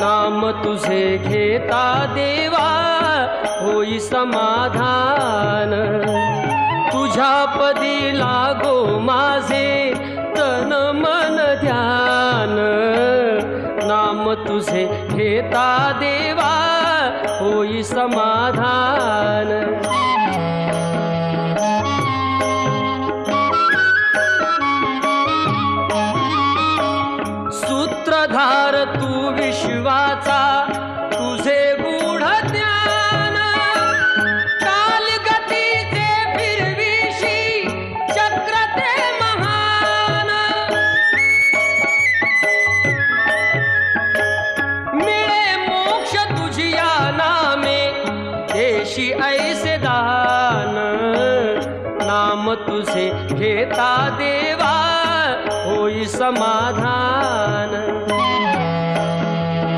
नाम तुझे घेता देवा होई समाधान। तुझ्या पदी लागो माझे तन मन ध्यान। नाम तुझे घेता देवा होई समाधान। सूत्रधार तू विश्वाचा तुझे गूढ ज्ञान। कालगतीचे फिरविशी चक्र ते महान। मिळे मोक्ष तुझिया नामे देशी ऐसे दान। नाम तुझे घेता देवा होई समाधान।